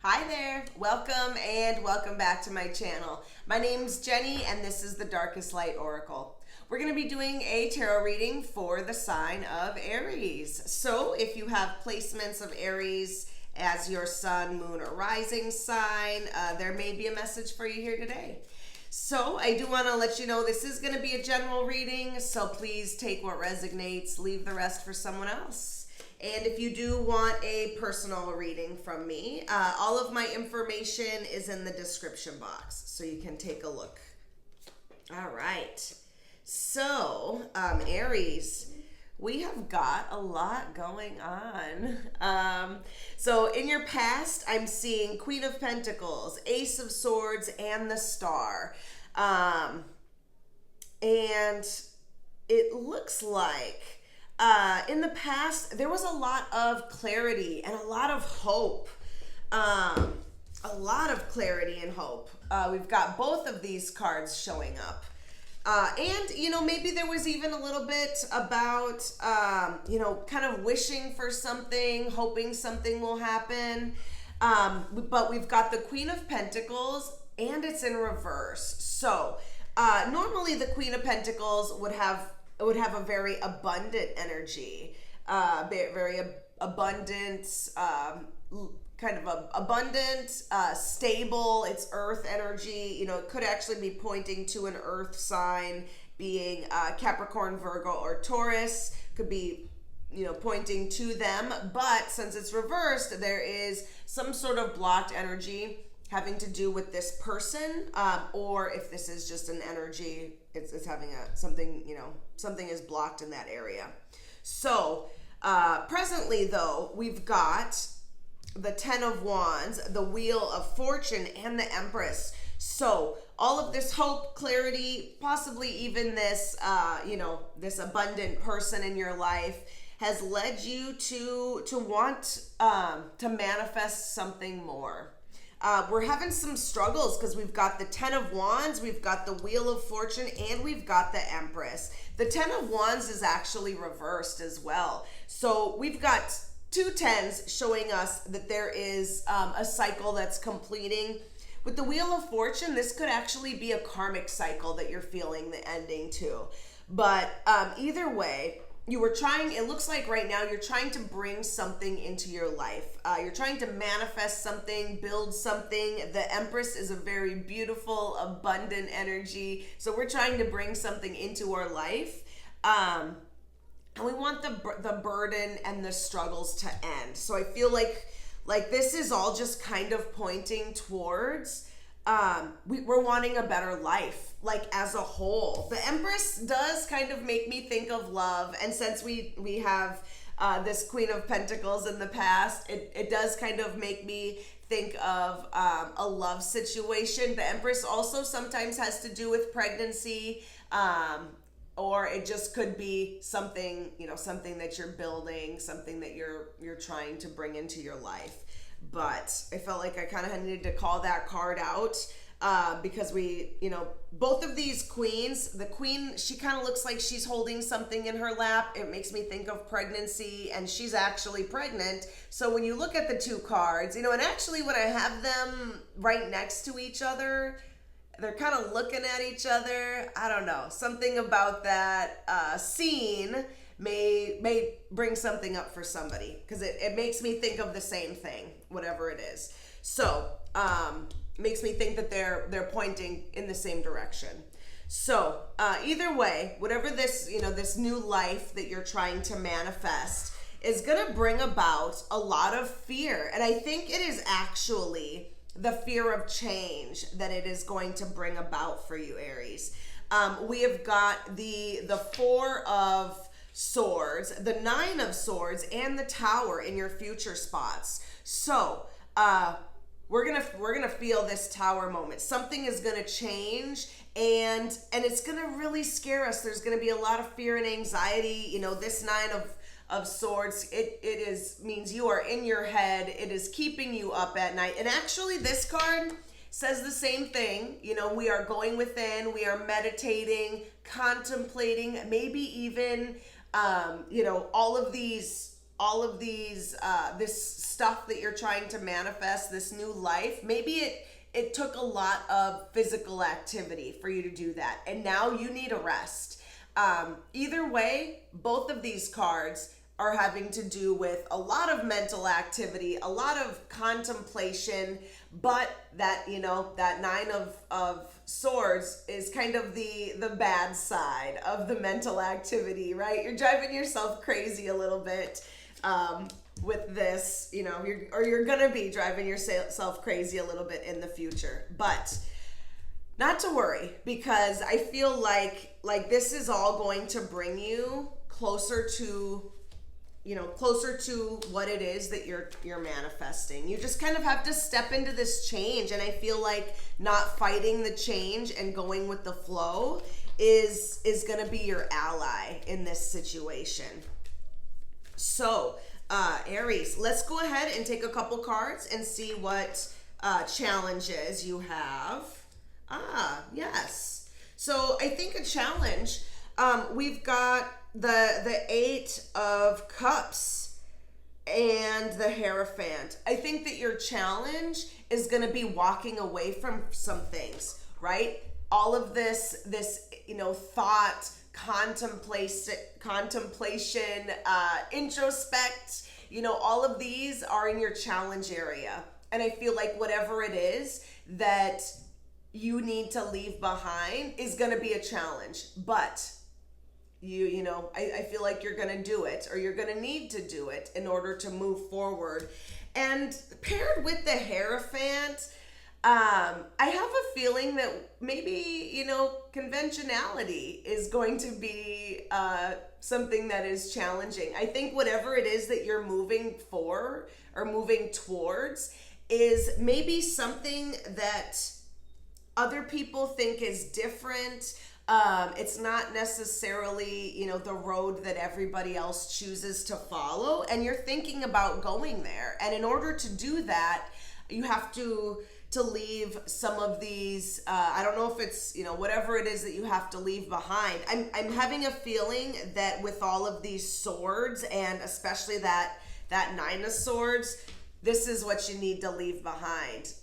Hi there, welcome back to my channel. My name's Jenny and this is the Darkest Light Oracle. We're going to be doing a tarot reading for the sign of Aries. So if you have placements of Aries as your sun, moon, or rising sign, there may be a message for you here today. So I do want to let you know this is going to be a general reading, so please take what resonates, leave the rest for someone else. And if you do want a personal reading from me, all of my information is in the description box, so you can take a look. All right. So, Aries, we have got a lot going on. So in your past, I'm seeing Queen of Pentacles, Ace of Swords, and the Star. And it looks like in the past, there was a lot of clarity and a lot of hope. A lot of clarity and hope. We've got both of these cards showing up. And, maybe there was even a little bit about, kind of wishing for something, hoping something will happen. But we've got the Queen of Pentacles and it's in reverse. So, normally the Queen of Pentacles would have a very abundant energy, very abundant, kind of abundant, stable. It's earth energy. It could actually be pointing to an earth sign, being Capricorn, Virgo, or Taurus. Could be, pointing to them. But since it's reversed, there is some sort of blocked energy having to do with this person, or if this is just an energy, it's having something is blocked in that area. So presently though, we've got the Ten of Wands, the Wheel of Fortune, and the Empress. So all of this hope, clarity, possibly even this, this abundant person in your life has led you to want to manifest something more. We're having some struggles because we've got the Ten of Wands, we've got the Wheel of Fortune, and we've got the Empress. The Ten of Wands is actually reversed as well. So we've got two tens showing us that there is a cycle that's completing. With the Wheel of Fortune, this could actually be a karmic cycle that you're feeling the ending to. But either way, it looks like right now you're trying to bring something into your life. You're trying to manifest something, build something. The Empress is a very beautiful, abundant energy. So we're trying to bring something into our life. And we want the burden and the struggles to end. So I feel like this is all just kind of pointing towards we're wanting a better life, like as a whole. The Empress does kind of make me think of love, and since we have this Queen of Pentacles in the past, it does kind of make me think of a love situation. The Empress also sometimes has to do with pregnancy, or it just could be something, something that you're building, something that you're trying to bring into your life. But I felt like I kind of needed to call that card out because both of these queens, the queen, she kind of looks like she's holding something in her lap. It makes me think of pregnancy, and she's actually pregnant. So when you look at the two cards, and actually when I have them right next to each other, they're kind of looking at each other. I don't know. Something about that scene may bring something up for somebody because it makes me think of the same thing, whatever it is. So makes me think that they're pointing in the same direction. So either way, whatever this this new life that you're trying to manifest is going to bring about a lot of fear, and I think it is actually the fear of change that it is going to bring about for you, Aries. We have got the Four of Swords, the Nine of Swords, and the Tower in your future spots. So we're gonna feel this Tower moment. Something is gonna change, and it's gonna really scare us. There's gonna be a lot of fear and anxiety. This Nine of Swords, it means you are in your head. It is keeping you up at night. And actually this card says the same thing. We are going within, we are meditating, contemplating, maybe even all of these all of these, this stuff that you're trying to manifest, this new life, maybe it took a lot of physical activity for you to do that. And now you need a rest. Either way, both of these cards are having to do with a lot of mental activity, a lot of contemplation, but that, that Nine of Swords is kind of the bad side of the mental activity, right? You're driving yourself crazy a little bit with this, you're gonna be driving yourself crazy a little bit in the future. But not to worry, because I feel like this is all going to bring you closer to what it is that you're manifesting. You just kind of have to step into this change, and I feel like not fighting the change and going with the flow is going to be your ally in this situation. So, Aries, let's go ahead and take a couple cards and see what challenges you have. Yes. So I think a challenge, we've got the Eight of Cups and the Hierophant. I think that your challenge is going to be walking away from some things, right? All of this thought, contemplation, introspect, all of these are in your challenge area. And I feel like whatever it is that you need to leave behind is going to be a challenge, but I feel like you're going to do it, or you're going to need to do it in order to move forward. And paired with the Hierophant, I have a feeling that maybe, conventionality is going to be something that is challenging. I think whatever it is that you're moving for or moving towards is maybe something that other people think is different. It's not necessarily, the road that everybody else chooses to follow, and you're thinking about going there. And in order to do that, you have to leave some of these, I don't know if it's, whatever it is that you have to leave behind. I'm having a feeling that with all of these swords, and especially that Nine of Swords, this is what you need to leave behind.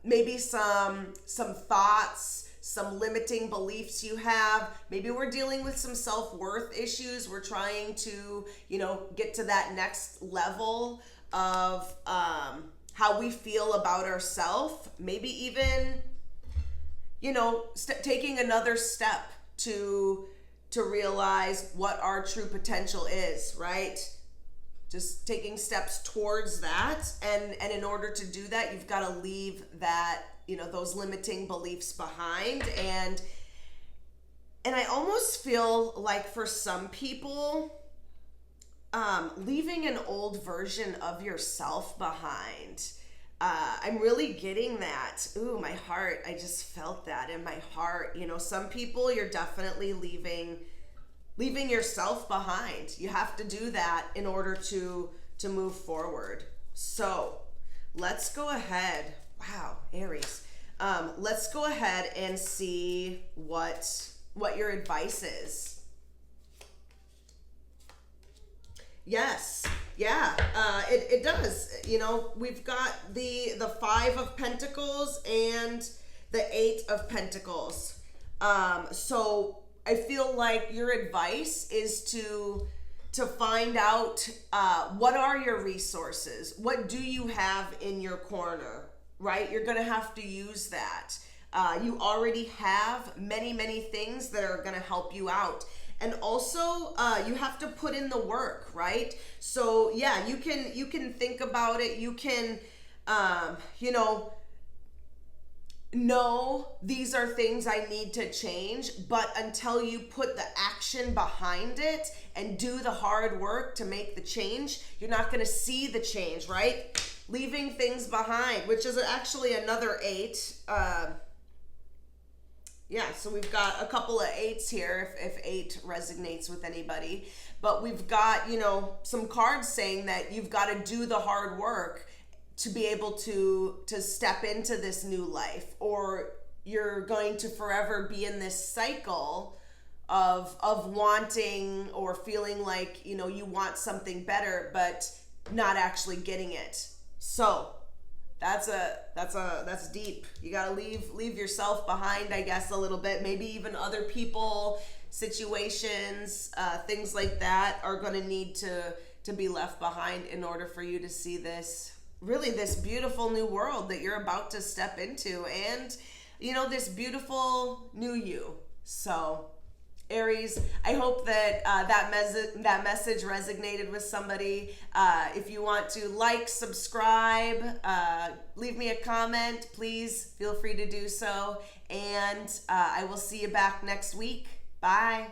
Maybe some thoughts, some limiting beliefs you have. Maybe we're dealing with some self-worth issues. We're trying to, get to that next level of how we feel about ourselves. Maybe even, taking another step to realize what our true potential is, right? Just taking steps towards that. And in order to do that, you've got to leave that, those limiting beliefs behind. And I almost feel like for some people, leaving an old version of yourself behind. I'm really getting that. Ooh, my heart. I just felt that in my heart. Some people, you're definitely leaving yourself behind. You have to do that in order to move forward. So let's go ahead. Wow, Aries. Let's go ahead and see what your advice is. Yes. Yeah. It does. We've got the Five of Pentacles and the Eight of Pentacles. So I feel like your advice is to find out what are your resources? What do you have in your corner, right? You're going to have to use that. You already have many, many things that are going to help you out. And also, you have to put in the work, right? So yeah, you can think about it. You can, know these are things I need to change, but until you put the action behind it and do the hard work to make the change, you're not going to see the change, right? Leaving things behind, which is actually another eight. Yeah, so we've got a couple of eights here, if eight resonates with anybody. But we've got, some cards saying that you've got to do the hard work to be able to step into this new life, or you're going to forever be in this cycle of wanting or feeling like, you know, you want something better but not actually getting it. So that's deep. You gotta leave yourself behind, I guess, a little bit. Maybe even other people, situations, things like that are gonna need to be left behind in order for you to see this beautiful new world that you're about to step into, and you know, this beautiful new you. So Aries, I hope that that message resonated with somebody. If you want to like, subscribe, leave me a comment, please feel free to do so. And I will see you back next week. Bye.